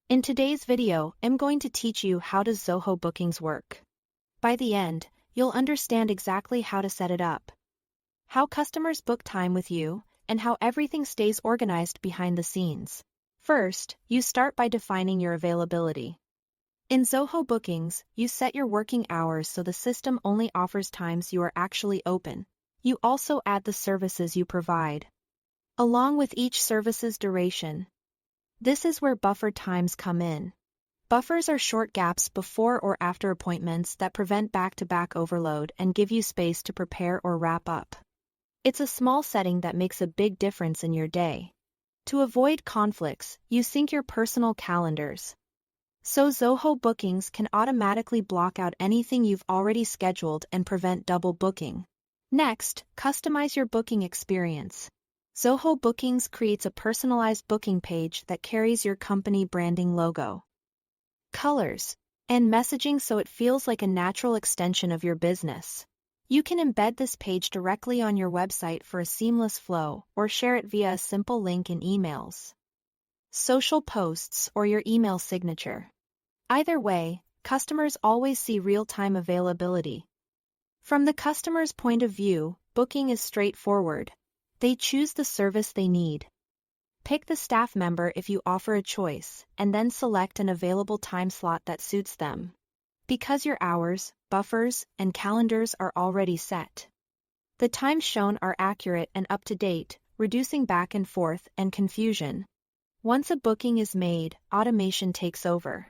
In today's video, I'm going to teach you how does Zoho Bookings work. By the end, you'll understand exactly how to set it up, how customers book time with you, and how everything stays organized behind the scenes. First, you start by defining your availability. In Zoho Bookings, you set your working hours so the system only offers times you are actually open. You also add the services you provide, along with each service's duration. This is where buffer times come in. Buffers are short gaps before or after appointments that prevent back-to-back overload and give you space to prepare or wrap up. It's a small setting that makes a big difference in your day. To avoid conflicts, you sync your personal calendars, so Zoho Bookings can automatically block out anything you've already scheduled and prevent double booking. Next, customize your booking experience. Zoho Bookings creates a personalized booking page that carries your company branding logo, colors, and messaging so it feels like a natural extension of your business. You can embed this page directly on your website for a seamless flow or share it via a simple link in emails, social posts, or your email signature. Either way, customers always see real-time availability. From the customer's point of view, booking is straightforward. They choose the service they need, pick the staff member if you offer a choice, and then select an available time slot that suits them. Because your hours, buffers, and calendars are already set, the times shown are accurate and up to date, reducing back and forth and confusion. Once a booking is made, automation takes over.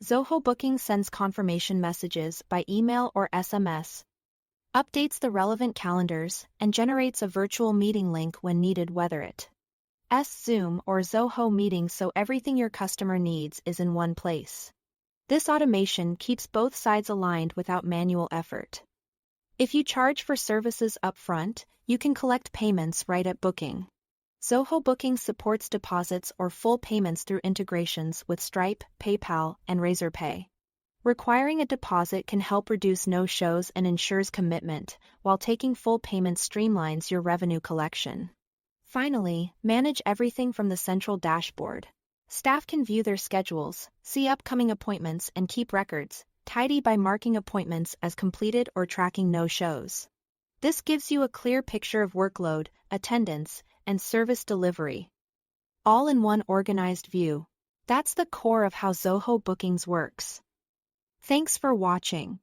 Zoho Bookings sends confirmation messages by email or SMS, updates the relevant calendars, and generates a virtual meeting link when needed, whether it's Zoom or Zoho Meetings, so everything your customer needs is in one place. This automation keeps both sides aligned without manual effort. If you charge for services upfront, you can collect payments right at booking. Zoho Bookings supports deposits or full payments through integrations with Stripe, PayPal, and Razorpay. Requiring a deposit can help reduce no-shows and ensures commitment, while taking full payment streamlines your revenue collection. Finally, manage everything from the central dashboard. Staff can view their schedules, see upcoming appointments, and keep records, tidy by marking appointments as completed or tracking no-shows. This gives you a clear picture of workload, attendance, and service delivery, all in one organized view. That's the core of how Zoho Bookings works. Thanks for watching.